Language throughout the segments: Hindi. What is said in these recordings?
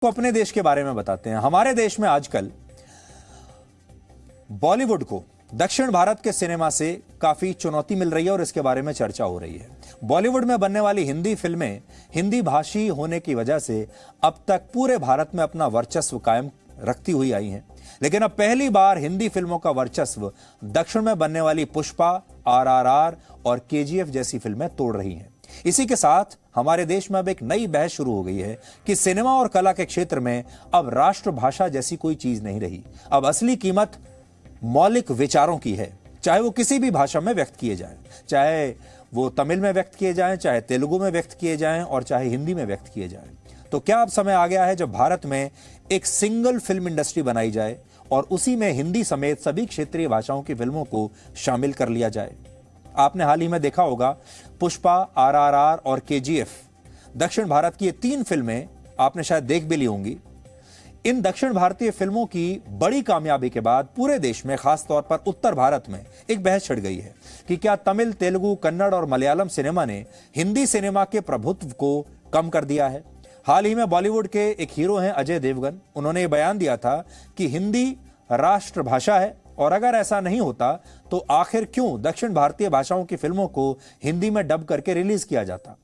को अपने देश के बारे में बताते हैं। हमारे देश में आजकल बॉलीवुड को दक्षिण भारत के सिनेमा से काफी चुनौती मिल रही है और इसके बारे में चर्चा हो रही है। बॉलीवुड में बनने वाली हिंदी फिल्में हिंदी भाषी होने की वजह से अब तक पूरे भारत में अपना वर्चस्व कायम रखती हुई आई हैं, लेकिन अब पहली बार हिंदी फिल्मों का वर्चस्व दक्षिण में बनने वाली पुष्पा, RRR और KGF जैसी फिल्में तोड़ रही हैं। इसी के साथ हमारे देश में अब एक नई बहस शुरू हो गई है कि सिनेमा और कला के क्षेत्र में अब राष्ट्रभाषा जैसी कोई चीज नहीं रही। अब असली कीमत मौलिक विचारों की है, चाहे वो किसी भी भाषा में व्यक्त किए जाएं, चाहे वो तमिल में व्यक्त किए जाएं, चाहे तेलुगु में व्यक्त किए जाएं और चाहे हिंदी में व्यक्त किए जाएं। तो क्या अब समय आ गया है जब भारत में एक सिंगल फिल्म इंडस्ट्री बनाई जाए और उसी में हिंदी समेत सभी क्षेत्रीय भाषाओं की फिल्मों को शामिल कर लिया जाए। आपने हाल ही में देखा होगा पुष्पा, RRR और KGF दक्षिण भारत की ये 3 फिल्में आपने शायद देख भी ली होंगी। इन दक्षिण भारतीय फिल्मों की बड़ी कामयाबी के बाद पूरे देश में, खासतौर पर उत्तर भारत में एक बहस छिड़ गई है कि क्या तमिल, तेलुगु, कन्नड़ और मलयालम सिनेमा ने हिंदी सिनेमा के प्रभुत्व को कम कर दिया है। हाल ही में बॉलीवुड के एक हीरो हैं अजय देवगन, उन्होंने ये बयान दिया था कि हिंदी राष्ट्रभाषा है और अगर ऐसा नहीं होता तो आखिर क्यों दक्षिण भारतीय भाषाओं की फिल्मों को हिंदी में डब करके रिलीज किया जाता।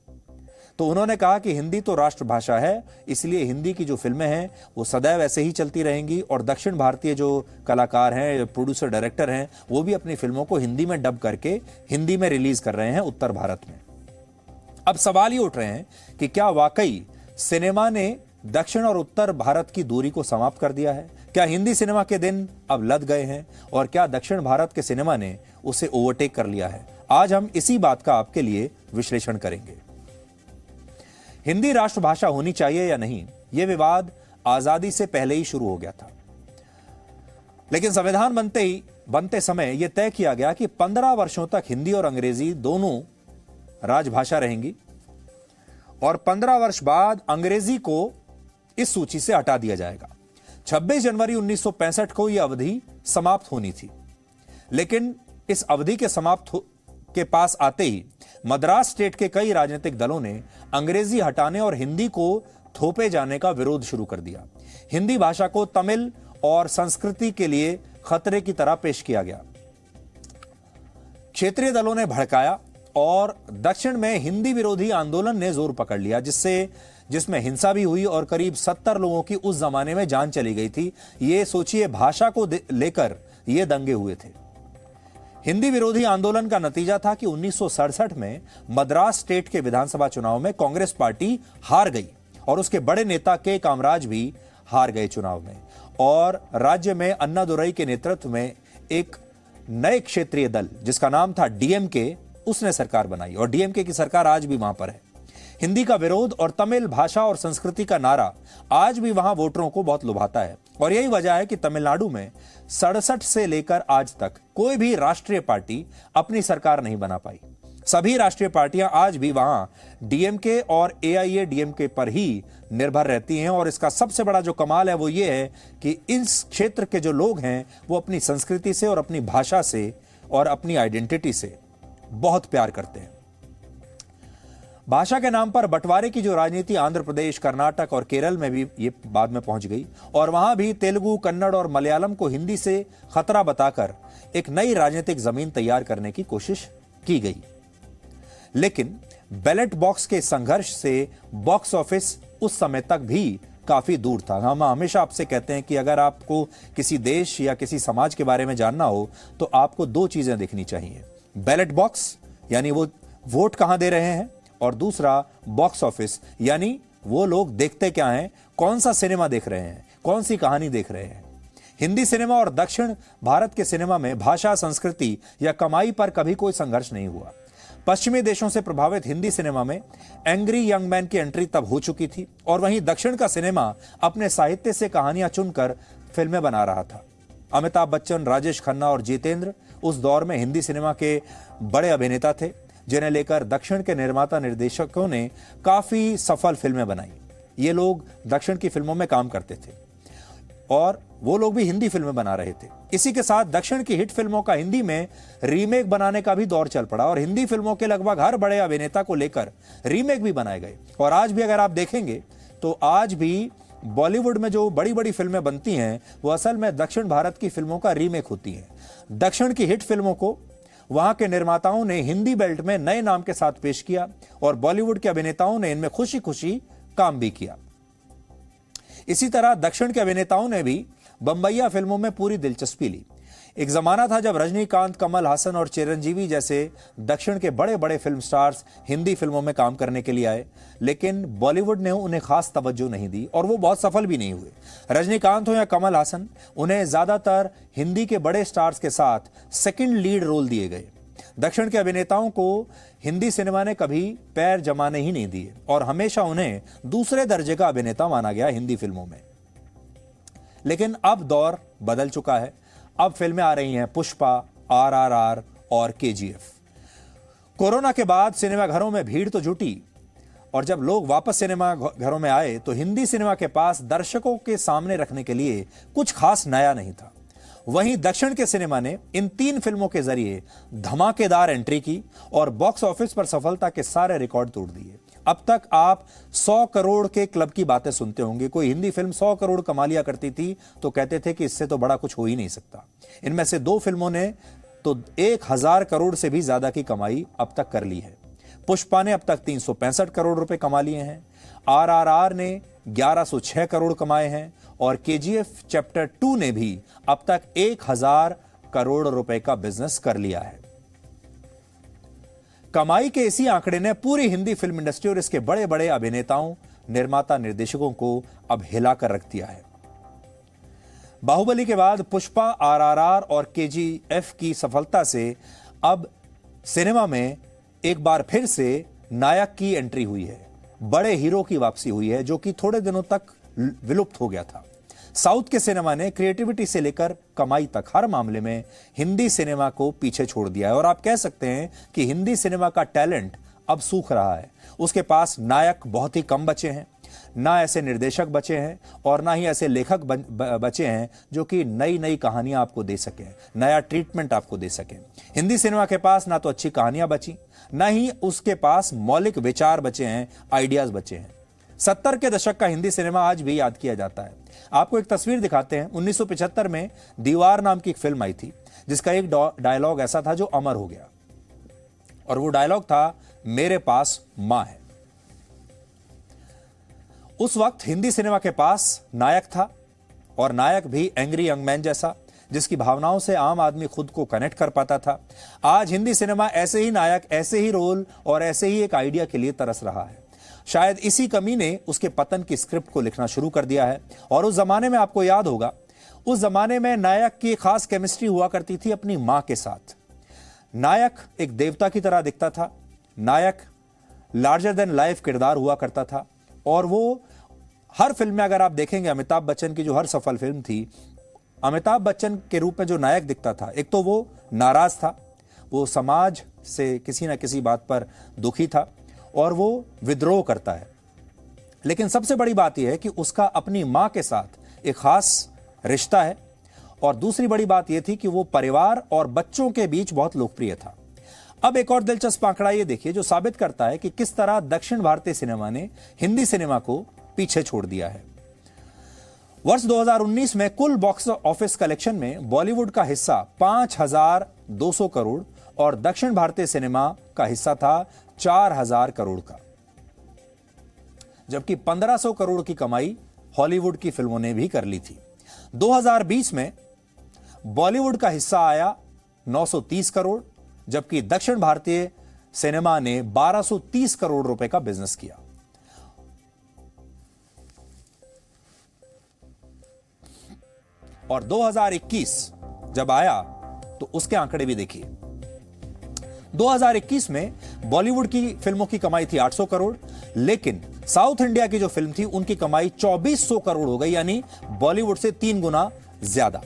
तो उन्होंने कहा कि हिंदी तो राष्ट्रभाषा है, इसलिए हिंदी की जो फिल्में हैं वो सदैव ऐसे ही चलती रहेंगी और दक्षिण भारतीय जो कलाकार हैं, प्रोड्यूसर, डायरेक्टर हैं, वो भी अपनी फिल्मों को हिंदी में डब करके हिंदी में रिलीज कर रहे हैं उत्तर भारत में। अब सवाल ये उठ रहे हैं कि क्या वाकई सिनेमा ने दक्षिण और उत्तर भारत की दूरी को समाप्त कर दिया है? क्या हिंदी सिनेमा के दिन अब लद गए हैं और क्या दक्षिण भारत के सिनेमा ने उसे ओवरटेक कर लिया है? आज हम इसी बात का आपके लिए विश्लेषण करेंगे। हिंदी राष्ट्रभाषा होनी चाहिए या नहीं, यह विवाद आजादी से पहले ही शुरू हो गया था, लेकिन संविधान बनते समय यह तय किया गया कि 15 वर्षों तक हिंदी और अंग्रेजी दोनों राजभाषा रहेंगी और 15 वर्ष बाद अंग्रेजी को इस सूची से हटा दिया जाएगा। 26 जनवरी 1965 को यह अवधि समाप्त होनी थी, लेकिन इस अवधि के समाप्त के पास आते ही मद्रास स्टेट के कई राजनीतिक दलों ने अंग्रेजी हटाने और हिंदी को थोपे जाने का विरोध शुरू कर दिया। हिंदी भाषा को तमिल और संस्कृति के लिए खतरे की तरह पेश किया गया। क्षेत्रीय दलों ने भड़काया और दक्षिण में हिंदी विरोधी आंदोलन ने जोर पकड़ लिया, जिसमें हिंसा भी हुई और करीब 70 लोगों की उस जमाने में जान चली गई थी। ये सोचिए, भाषा को लेकर ये दंगे हुए थे। हिंदी विरोधी आंदोलन का नतीजा था कि 1967 में मद्रास स्टेट के विधानसभा चुनाव में कांग्रेस पार्टी हार गई और उसके बड़े नेता के कामराज भी हार गए चुनाव में, और राज्य में अन्नादुरई के नेतृत्व में एक नए क्षेत्रीय दल जिसका नाम था DMK, उसने सरकार बनाई और DMK की सरकार आज भी वहां पर है। हिंदी का विरोध और तमिल भाषा और संस्कृति का नारा आज भी वहां वोटरों को बहुत लुभाता है और यही वजह है कि तमिलनाडु में 67 से लेकर आज तक कोई भी राष्ट्रीय पार्टी अपनी सरकार नहीं बना पाई। सभी राष्ट्रीय पार्टियां आज भी वहां DMK और AIADMK पर ही निर्भर रहती हैं और इसका सबसे बड़ा जो कमाल है वो ये है कि इस क्षेत्र के जो लोग हैं वो अपनी संस्कृति से और अपनी भाषा से और अपनी आइडेंटिटी से बहुत प्यार करते हैं। भाषा के नाम पर बंटवारे की जो राजनीति आंध्र प्रदेश, कर्नाटक और केरल में भी ये बाद में पहुंच गई और वहां भी तेलुगु, कन्नड़ और मलयालम को हिंदी से खतरा बताकर एक नई राजनीतिक जमीन तैयार करने की कोशिश की गई। लेकिन बैलेट बॉक्स के संघर्ष से बॉक्स ऑफिस उस समय तक भी काफी दूर था। हम हमेशा आपसे कहते हैं कि अगर आपको किसी देश या किसी समाज के बारे में जानना हो तो आपको 2 चीजें देखनी चाहिए, बैलेट बॉक्स यानी वो वोट कहां दे रहे हैं, और दूसरा बॉक्स ऑफिस यानी वो लोग देखते क्या हैं, कौन सा सिनेमा देख रहे हैं, कौन सी कहानी देख रहे हैं। हिंदी सिनेमा और दक्षिण भारत के सिनेमा में भाषा, संस्कृति या कमाई पर कभी कोई संघर्ष नहीं हुआ। पश्चिमी देशों से प्रभावित हिंदी सिनेमा में एंग्री यंग मैन की एंट्री तब हो चुकी थी और वहीं दक्षिण का सिनेमा अपने साहित्य से कहानियां चुनकर फिल्में बना रहा था। अमिताभ बच्चन, राजेश खन्ना और जितेंद्र उस दौर में हिंदी सिनेमा के बड़े अभिनेता थे, जिन्हें लेकर दक्षिण के निर्माता निर्देशकों ने काफी सफल फिल्में बनाई। ये लोग दक्षिण की फिल्मों में काम करते थे और वो लोग भी हिंदी फिल्में बना रहे थे। इसी के साथ दक्षिण की हिट फिल्मों का हिंदी में रीमेक बनाने का भी दौर चल पड़ा और हिंदी फिल्मों के लगभग हर बड़े अभिनेता को लेकर रीमेक भी बनाए गए। और आज भी अगर आप देखेंगे तो आज भी बॉलीवुड में जो बड़ी बड़ी फिल्में बनती हैं वो असल में दक्षिण भारत की फिल्मों का रीमेक होती हैं। दक्षिण की हिट फिल्मों को वहां के निर्माताओं ने हिंदी बेल्ट में नए नाम के साथ पेश किया और बॉलीवुड के अभिनेताओं ने इनमें खुशी खुशी काम भी किया। इसी तरह दक्षिण के अभिनेताओं ने भी बम्बैया फिल्मों में पूरी दिलचस्पी ली। एक जमाना था जब रजनीकांत, कमल हासन और चिरंजीवी जैसे दक्षिण के बड़े बड़े फिल्म स्टार्स हिंदी फिल्मों में काम करने के लिए आए, लेकिन बॉलीवुड ने उन्हें खास तवज्जो नहीं दी और वो बहुत सफल भी नहीं हुए। रजनीकांत हो या कमल हासन, उन्हें ज्यादातर हिंदी के बड़े स्टार्स के साथ सेकंड लीड रोल दिए गए। दक्षिण के अभिनेताओं को हिंदी सिनेमा ने कभी पैर जमाने ही नहीं दिए और हमेशा उन्हें दूसरे दर्जे का अभिनेता माना गया हिंदी फिल्मों में। लेकिन अब दौर बदल चुका है। अब फिल्में आ रही हैं पुष्पा, RRR और KGF। कोरोना के बाद सिनेमा घरों में भीड़ तो जुटी और जब लोग वापस सिनेमा घरों में आए तो हिंदी सिनेमा के पास दर्शकों के सामने रखने के लिए कुछ खास नया नहीं था। वहीं दक्षिण के सिनेमा ने इन 3 फिल्मों के जरिए धमाकेदार एंट्री की और बॉक्स ऑफिस पर सफलता के सारे रिकॉर्ड तोड़ दिए। अब तक आप 100 करोड़ के क्लब की बातें सुनते होंगे। कोई हिंदी फिल्म 100 करोड़ कमा लिया करती थी तो कहते थे कि इससे तो बड़ा कुछ हो ही नहीं सकता। इनमें से 2 फिल्मों ने तो 1000 करोड़ से भी ज्यादा की कमाई अब तक कर ली है। पुष्पा ने अब तक 365 करोड़ रुपए कमा लिए हैं, RRR ने 1106 करोड़ कमाए हैं और KGF चैप्टर 2 ने भी अब तक 1000 करोड़ रुपए का बिजनेस कर लिया है। कमाई के इसी आंकड़े ने पूरी हिंदी फिल्म इंडस्ट्री और इसके बड़े बड़े अभिनेताओं, निर्माता, निर्देशकों को अब हिलाकर रख दिया है। बाहुबली के बाद पुष्पा, RRR और KGF की सफलता से अब सिनेमा में एक बार फिर से नायक की एंट्री हुई है। बड़े हीरो की वापसी हुई है जो कि थोड़े दिनों तक विलुप्त हो गया था। साउथ के सिनेमा ने क्रिएटिविटी से लेकर कमाई तक हर मामले में हिंदी सिनेमा को पीछे छोड़ दिया है और आप कह सकते हैं कि हिंदी सिनेमा का टैलेंट अब सूख रहा है। उसके पास नायक बहुत ही कम बचे हैं, ना ऐसे निर्देशक बचे हैं और ना ही ऐसे लेखक बचे हैं जो कि नई नई कहानियां आपको दे सकें, नया ट्रीटमेंट आपको दे सकें। हिंदी सिनेमा के पास ना तो अच्छी कहानियां बची, ना ही उसके पास मौलिक विचार बचे हैं, आइडियाज बचे हैं। 70 के दशक का हिंदी सिनेमा आज भी याद किया जाता है। आपको एक तस्वीर दिखाते हैं। 1975 में दीवार नाम की एक फिल्म आई थी जिसका एक डायलॉग ऐसा था जो अमर हो गया और वो डायलॉग था, मेरे पास मां है। उस वक्त हिंदी सिनेमा के पास नायक था और नायक भी एंग्री यंग मैन जैसा, जिसकी भावनाओं से आम आदमी खुद को कनेक्ट कर पाता था। आज हिंदी सिनेमा ऐसे ही नायक, ऐसे ही रोल और ऐसे ही एक आइडिया के लिए तरस रहा है। शायद इसी कमी ने उसके पतन की स्क्रिप्ट को लिखना शुरू कर दिया है। और उस जमाने में आपको याद होगा, उस जमाने में नायक की खास केमिस्ट्री हुआ करती थी अपनी मां के साथ। नायक एक देवता की तरह दिखता था, नायक लार्जर देन लाइफ किरदार हुआ करता था और वो हर फिल्म में अगर आप देखेंगे, अमिताभ बच्चन की जो हर सफल फिल्म थी, अमिताभ बच्चन के रूप में जो नायक दिखता था, एक तो वो नाराज था, वो समाज से किसी ना किसी बात पर दुखी था और वो विद्रोह करता है। लेकिन सबसे बड़ी बात यह है कि उसका अपनी मां के साथ एक खास रिश्ता है और दूसरी बड़ी बात यह थी कि वो परिवार और बच्चों के बीच बहुत लोकप्रिय था। अब एक और दिलचस्प आंकड़ा ये देखिए जो साबित करता है कि किस तरह दक्षिण भारतीय सिनेमा ने हिंदी सिनेमा को पीछे छोड़ दिया है। वर्ष 2019 में कुल बॉक्स ऑफिस कलेक्शन में बॉलीवुड का हिस्सा 5200 करोड़ और दक्षिण भारतीय सिनेमा का हिस्सा था 4000 करोड़ का, जबकि 1500 करोड़ की कमाई हॉलीवुड की फिल्मों ने भी कर ली थी। 2020 में बॉलीवुड का हिस्सा आया 930 करोड़, जबकि दक्षिण भारतीय सिनेमा ने 1230 करोड़ रुपए का बिजनेस किया। और 2021 जब आया तो उसके आंकड़े भी देखिए। 2021 में बॉलीवुड की फिल्मों की कमाई थी 800 करोड़, लेकिन साउथ इंडिया की जो फिल्म थी उनकी कमाई 2400 करोड़ हो गई, यानी बॉलीवुड से 3 गुना ज्यादा।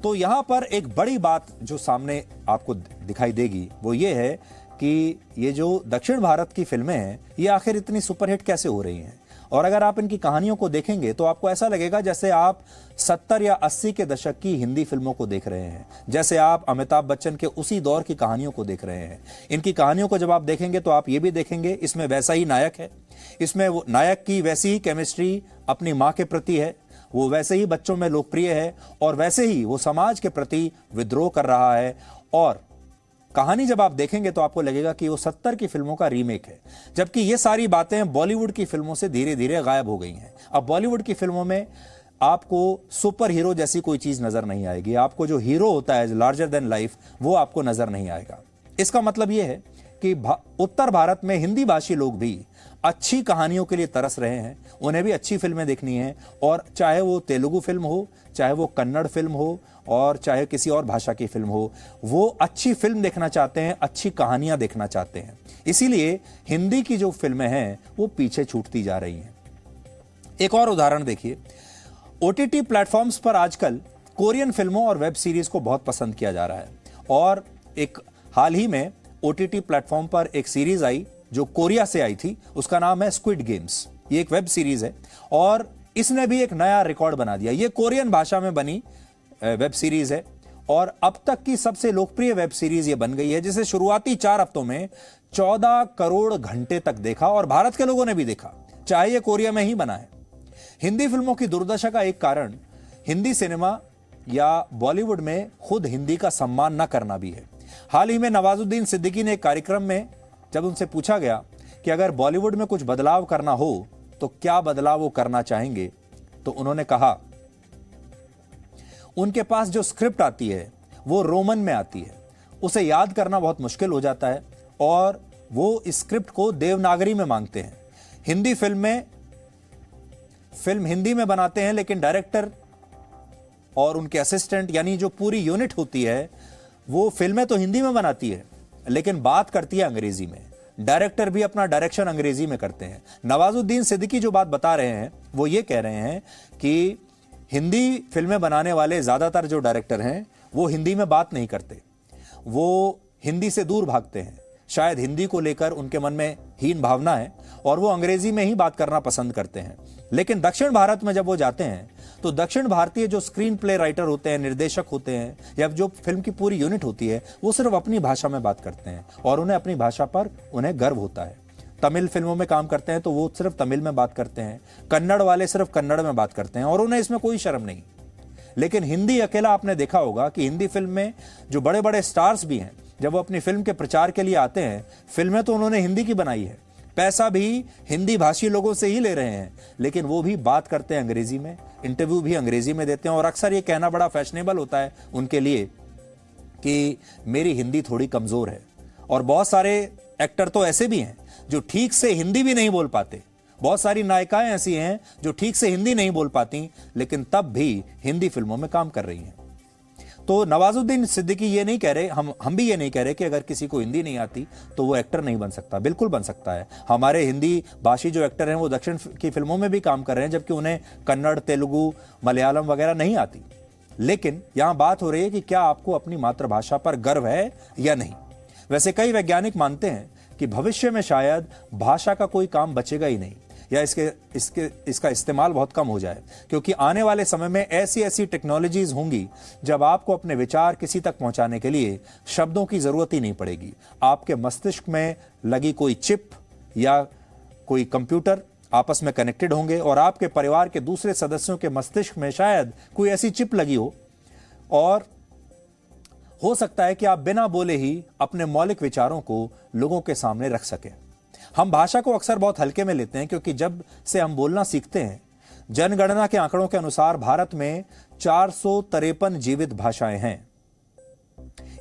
तो यहां पर एक बड़ी बात जो सामने आपको दिखाई देगी वो ये है कि ये जो दक्षिण भारत की फिल्में हैं ये आखिर इतनी सुपरहिट कैसे हो रही हैं और अगर आप इनकी कहानियों को देखेंगे तो आपको ऐसा लगेगा जैसे आप 70 या 80 के दशक की हिंदी फिल्मों को देख रहे हैं, जैसे आप अमिताभ बच्चन के उसी दौर की कहानियों को देख रहे हैं। इनकी कहानियों को जब आप देखेंगे तो आप ये भी देखेंगे इसमें वैसा ही नायक है, इसमें वो नायक की वैसी ही केमिस्ट्री अपनी माँ के प्रति है, वो वैसे ही बच्चों में लोकप्रिय है और वैसे ही वो समाज के प्रति विद्रोह कर रहा है। और कहानी जब आप देखेंगे तो आपको लगेगा कि वो 70 की फिल्मों का रीमेक है, जबकि ये सारी बातें बॉलीवुड की फिल्मों से धीरे धीरे गायब हो गई हैं। अब बॉलीवुड की फिल्मों में आपको सुपर हीरो जैसी कोई चीज नजर नहीं आएगी, आपको जो हीरो होता है लार्जर देन लाइफ वो आपको नजर नहीं आएगा। इसका मतलब ये है कि उत्तर भारत में हिंदी भाषी लोग भी अच्छी कहानियों के लिए तरस रहे हैं, उन्हें भी अच्छी फिल्में देखनी है, और चाहे वो तेलुगु फिल्म हो, चाहे वो कन्नड़ फिल्म हो, और चाहे किसी और भाषा की फिल्म हो, वो अच्छी फिल्म देखना चाहते हैं, अच्छी कहानियां देखना चाहते हैं। इसीलिए हिंदी की जो फिल्में हैं वो पीछे छूटती जा रही हैं। एक और उदाहरण देखिए, ओटीटी प्लेटफॉर्म्स पर आजकल कोरियन फिल्मों और वेब सीरीज को बहुत पसंद किया जा रहा है, और एक हाल ही में ओटीटी प्लेटफॉर्म पर एक सीरीज आई जो कोरिया से आई थी, उसका नाम है स्क्विड गेम्स। ये एक वेब सीरीज है और इसने भी एक नया रिकॉर्ड बना दिया। ये कोरियन भाषा में बनी वेब सीरीज है और अब तक की सबसे लोकप्रिय वेब सीरीज ये बन गई है, जिसे शुरुआती 4 हफ्तों में 14 करोड़ घंटे तक देखा और भारत के लोगों ने भी देखा, चाहे ये कोरिया में ही बना है। हिंदी फिल्मों की दुर्दशा का एक कारण हिंदी सिनेमा या बॉलीवुड में खुद हिंदी का सम्मान न करना भी है। हाल ही में नवाजुद्दीन सिद्दीकी ने एक कार्यक्रम में जब उनसे पूछा गया कि अगर बॉलीवुड में कुछ बदलाव करना हो तो क्या बदलाव वो करना चाहेंगे, तो उन्होंने कहा उनके पास जो स्क्रिप्ट आती है वो रोमन में आती है, उसे याद करना बहुत मुश्किल हो जाता है और वो इस स्क्रिप्ट को देवनागरी में मांगते हैं। हिंदी फिल्म हिंदी में बनाते हैं, लेकिन डायरेक्टर और उनके असिस्टेंट यानी जो पूरी यूनिट होती है वो फिल्में तो हिंदी में बनाती है लेकिन बात करती है अंग्रेजी में। डायरेक्टर भी अपना डायरेक्शन अंग्रेजी में करते हैं। नवाजुद्दीन सिद्दीकी जो बात बता रहे हैं वो ये कह रहे हैं कि हिंदी फिल्में बनाने वाले ज्यादातर जो डायरेक्टर हैं वो हिंदी में बात नहीं करते, वो हिंदी से दूर भागते हैं। शायद हिंदी को लेकर उनके मन में हीन भावना है और वो अंग्रेजी में ही बात करना पसंद करते हैं। लेकिन दक्षिण भारत में जब वो जाते हैं तो दक्षिण भारतीय जो स्क्रीन प्ले राइटर होते हैं, निर्देशक होते हैं, या जो फिल्म की पूरी यूनिट होती है, वो सिर्फ अपनी भाषा में बात करते हैं और उन्हें अपनी भाषा पर उन्हें गर्व होता है। तमिल फिल्मों में काम करते हैं तो वो सिर्फ तमिल में बात करते हैं, कन्नड़ वाले सिर्फ कन्नड़ में बात करते हैं और उन्हें इसमें कोई शर्म नहीं। लेकिन हिंदी अकेला आपने देखा होगा कि हिंदी फिल्म में जो बड़े बड़े स्टार्स भी हैं, जब वो अपनी फिल्म के प्रचार के लिए आते हैं, फिल्में तो उन्होंने हिंदी की बनाई है, पैसा भी हिंदी भाषी लोगों से ही ले रहे हैं, लेकिन वो भी बात करते हैं अंग्रेजी में, इंटरव्यू भी अंग्रेजी में देते हैं और अक्सर ये कहना बड़ा फैशनेबल होता है उनके लिए कि मेरी हिंदी थोड़ी कमजोर है। और बहुत सारे एक्टर तो ऐसे भी हैं जो ठीक से हिंदी भी नहीं बोल पाते, बहुत सारी नायिकाएं ऐसी हैं जो ठीक से हिंदी नहीं बोल पाती लेकिन तब भी हिंदी फिल्मों में काम कर रही हैं। तो नवाजुद्दीन सिद्दीकी ये नहीं कह रहे, हम भी ये नहीं कह रहे कि अगर किसी को हिंदी नहीं आती तो वो एक्टर नहीं बन सकता, बिल्कुल बन सकता है। हमारे हिंदी भाषी जो एक्टर हैं वो दक्षिण की फिल्मों में भी काम कर रहे हैं, जबकि उन्हें कन्नड़, तेलुगु, मलयालम वगैरह नहीं आती। लेकिन यहां बात हो रही है कि क्या आपको अपनी मातृभाषा पर गर्व है या नहीं। वैसे कई वैज्ञानिक मानते हैं कि भविष्य में शायद भाषा का कोई काम बचेगा ही नहीं, या इसका इस्तेमाल बहुत कम हो जाए, क्योंकि आने वाले समय में ऐसी ऐसी टेक्नोलॉजीज होंगी जब आपको अपने विचार किसी तक पहुंचाने के लिए शब्दों की जरूरत ही नहीं पड़ेगी। आपके मस्तिष्क में लगी कोई चिप या कोई कंप्यूटर आपस में कनेक्टेड होंगे और आपके परिवार के दूसरे सदस्यों के मस्तिष्क में शायद कोई ऐसी चिप लगी हो, और हो सकता है कि आप बिना बोले ही अपने मौलिक विचारों को लोगों के सामने रख सकें। हम भाषा को अक्सर बहुत हल्के में लेते हैं, क्योंकि जब से हम बोलना सीखते हैं, जनगणना के आंकड़ों के अनुसार भारत में 453 जीवित भाषाएं हैं।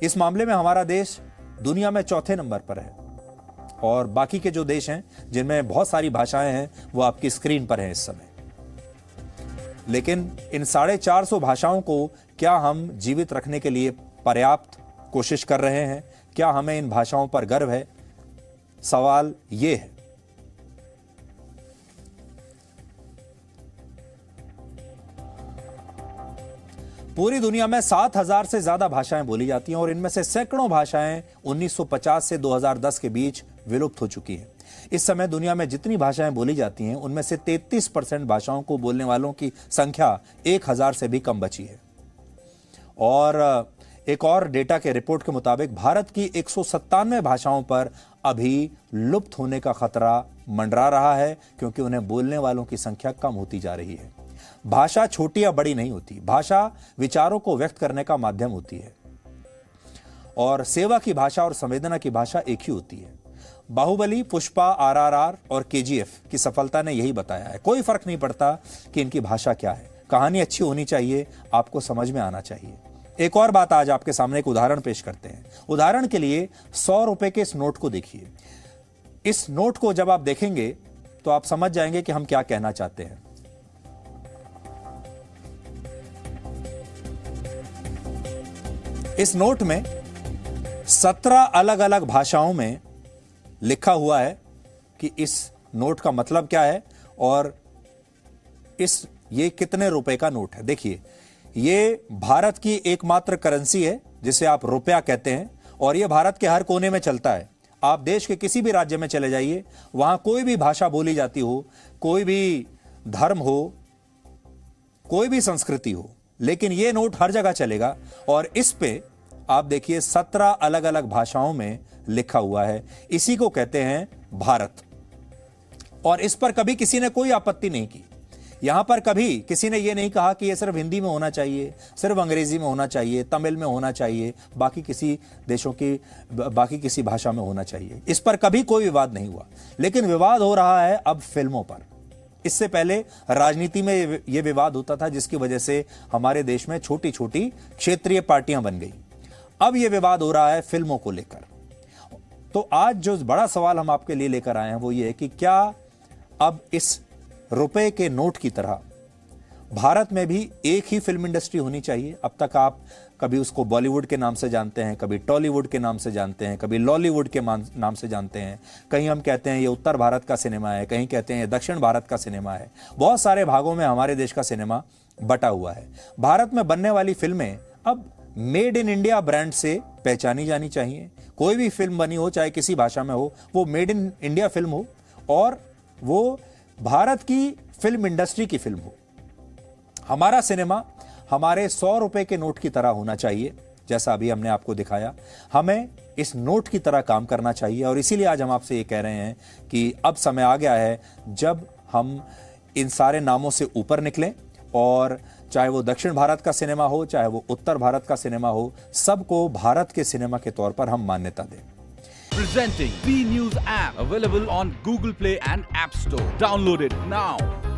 इस मामले में हमारा देश दुनिया में चौथे नंबर पर है और बाकी के जो देश हैं जिनमें बहुत सारी भाषाएं हैं वो आपकी स्क्रीन पर हैं इस समय। लेकिन इन 450 भाषाओं को क्या हम जीवित रखने के लिए पर्याप्त कोशिश कर रहे हैं? क्या हमें इन भाषाओं पर गर्व है? सवाल यह है। पूरी दुनिया में 7000 से ज्यादा भाषाएं बोली जाती हैं और इनमें से सैकड़ों भाषाएं 1950 से 2010 के बीच विलुप्त हो चुकी हैं। इस समय दुनिया में जितनी भाषाएं बोली जाती हैं उनमें से 33% भाषाओं को बोलने वालों की संख्या 1000 से भी कम बची है। और एक और डेटा के रिपोर्ट के मुताबिक भारत की 197 भाषाओं पर अभी लुप्त होने का खतरा मंडरा रहा है, क्योंकि उन्हें बोलने वालों की संख्या कम होती जा रही है। भाषा छोटी या बड़ी नहीं होती, भाषा विचारों को व्यक्त करने का माध्यम होती है, और सेवा की भाषा और संवेदना की भाषा एक ही होती है। बाहुबली, पुष्पा, आरआरआर और केजीएफ की सफलता ने यही बताया है। कोई फर्क नहीं पड़ता कि इनकी भाषा क्या है, कहानी अच्छी होनी चाहिए, आपको समझ में आना चाहिए। एक और बात, आज आपके सामने एक उदाहरण पेश करते हैं। उदाहरण के लिए 100 रुपए के इस नोट को देखिए। इस नोट को जब आप देखेंगे तो आप समझ जाएंगे कि हम क्या कहना चाहते हैं। इस नोट में 17 अलग अलग भाषाओं में लिखा हुआ है कि इस नोट का मतलब क्या है और ये कितने रुपए का नोट है। देखिए, ये भारत की एकमात्र करेंसी है जिसे आप रुपया कहते हैं, और ये भारत के हर कोने में चलता है। आप देश के किसी भी राज्य में चले जाइए, वहां कोई भी भाषा बोली जाती हो, कोई भी धर्म हो, कोई भी संस्कृति हो, लेकिन ये नोट हर जगह चलेगा। और इस पे आप देखिए 17 अलग अलग भाषाओं में लिखा हुआ है। इसी को कहते हैं भारत। और इस पर कभी किसी ने कोई आपत्ति नहीं की। यहां पर कभी किसी ने यह नहीं कहा कि यह सिर्फ हिंदी में होना चाहिए, सिर्फ अंग्रेजी में होना चाहिए, तमिल में होना चाहिए, बाकी किसी देशों की बाकी किसी भाषा में होना चाहिए। इस पर कभी कोई विवाद नहीं हुआ। लेकिन विवाद हो रहा है अब फिल्मों पर। इससे पहले राजनीति में यह विवाद होता था, जिसकी वजह से हमारे देश में छोटी छोटी क्षेत्रीय पार्टियां बन गई। अब यह विवाद हो रहा है फिल्मों को लेकर। तो आज जो बड़ा सवाल हम आपके लिए लेकर आए हैं वो ये है कि क्या अब इस रुपए के नोट की तरह भारत में भी एक ही फिल्म इंडस्ट्री होनी चाहिए? अब तक आप कभी उसको बॉलीवुड के नाम से जानते हैं, कभी टॉलीवुड के नाम से जानते हैं, कभी लॉलीवुड के नाम से जानते हैं। कहीं हम कहते हैं ये उत्तर भारत का सिनेमा है, कहीं कहते हैं ये दक्षिण भारत का सिनेमा है। बहुत सारे भागों में हमारे देश का सिनेमा बटा हुआ है। भारत में बनने वाली फिल्में अब मेड इन इंडिया ब्रांड से पहचानी जानी चाहिए। कोई भी फिल्म बनी हो, चाहे किसी भाषा में हो, वो मेड इन इंडिया फिल्म हो और वो भारत की फिल्म इंडस्ट्री की फिल्म हो। हमारा सिनेमा हमारे 100 रुपए के नोट की तरह होना चाहिए, जैसा अभी हमने आपको दिखाया। हमें इस नोट की तरह काम करना चाहिए, और इसीलिए आज हम आपसे ये कह रहे हैं कि अब समय आ गया है जब हम इन सारे नामों से ऊपर निकलें, और चाहे वो दक्षिण भारत का सिनेमा हो, चाहे वो उत्तर भारत का सिनेमा हो, सबको भारत के सिनेमा के तौर पर हम मान्यता दें। Presenting B News app, available on Google Play and App Store. Download it now.